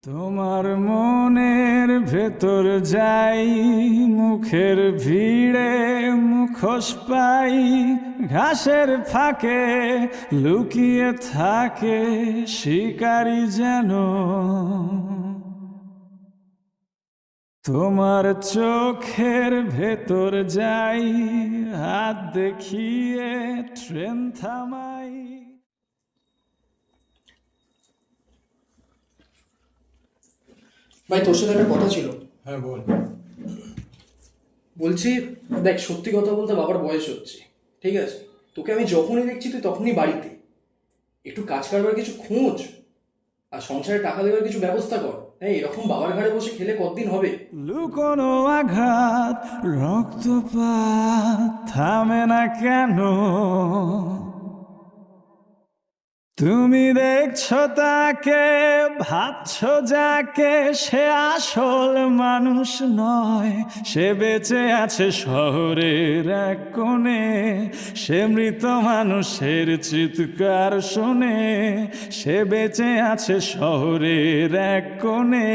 তোমার মনের ভেতর যাই, মুখের ভিড়ে মুখোশ পাই, ঘাসের ফাঁকে লুকিয়ে থাকে শিকারী যেন। তোমার চোখের ভেতর যাই, হাত দেখিয়ে ট্রেন থামাই। ভাই, তোর সাথে একটা কথা ছিল। হ্যাঁ বল। বলছি, দেখ, সত্যি কথা বলতে বাবার বয়স হচ্ছে, ঠিক আছে? তোকে আমি যখনই দেখছি তুই তখনই বাড়িতে। একটু কাজ কারবার কিছু খোঁজ, আর সংসারে টাকা দেওয়ার কিছু ব্যবস্থা কর। হ্যাঁ, এরকম বাবার ঘাড়ে বসে খেলে কতদিন হবে? লুকোনো আঘাত, রক্তপাত থামে না কেন? তুমি দেখছো তাকে, ভাবছো যাকে, সে আসল মানুষ নয়। সে বেঁচে আছে শহরের এক কোণে, সে মৃত মানুষের চিৎকার শোনে। সে বেঁচে আছে শহরের এক কোণে,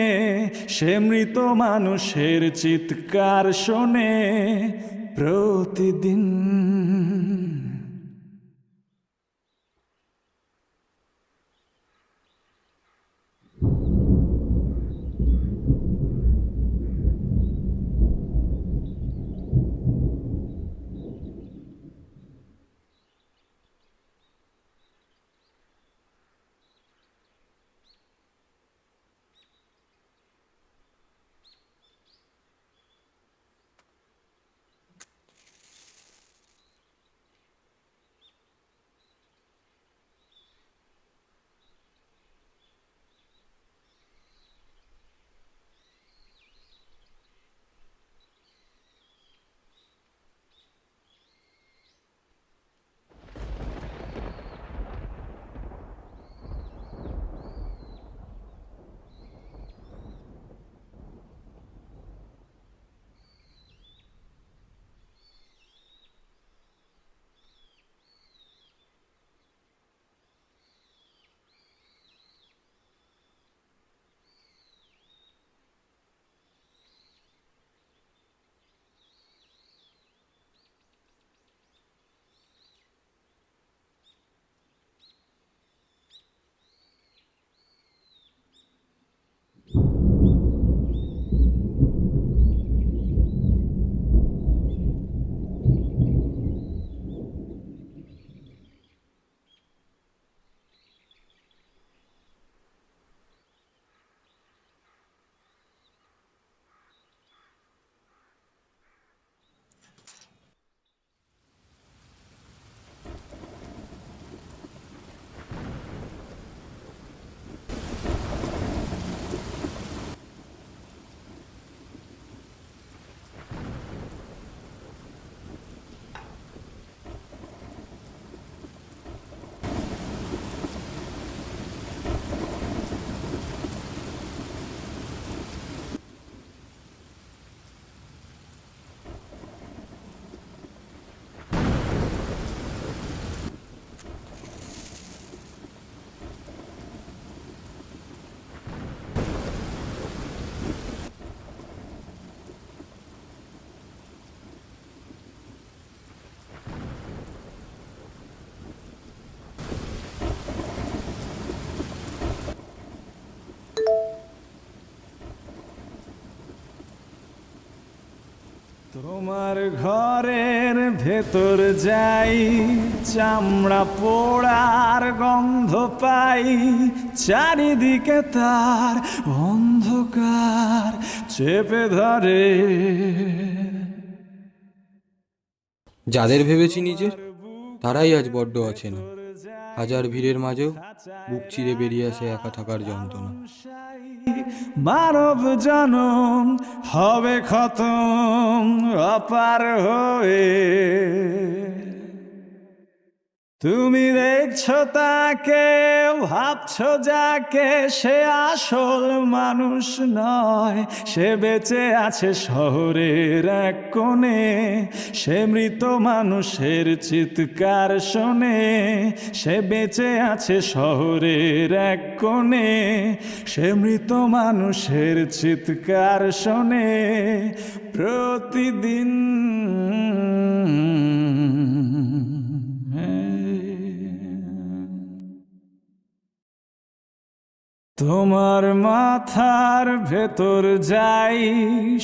সে মৃত মানুষের চিৎকার শোনে প্রতিদিন। তোমার ঘরের ভেতর যাই, চামড়া পোড়ার গন্ধ পাই, চারিদিকে তার অন্ধকার চেপে ধরে। যাদের ভেবেছি নিজের, তারাই আজ বড্ড অচেনা। হাজার ভিড়ের মাঝেও বুক চিরে বেরিয়ে আসে একা থাকার যন্ত্রণা। মানব জনম হবে খতম অপার হয়ে। তুমি দেখছো তাকে, ভাবছো যাকে, সে আসল মানুষ নয়। সে বেঁচে আছে শহরের এক কোণে, সে মৃত মানুষের চিৎকার শোনে। সে বেঁচে আছে শহরের এক কোণে, সে মৃত মানুষের চিৎকার শোনে প্রতিদিন। তোমার মাথার ভেতর যাই,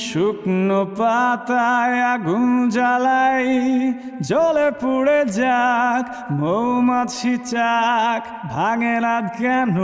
শুকনো পাতায় আগুন জ্বালাই। জ্বলে পুড়ে যাক, মৌমাছি চাক, ভাঙে না কেন?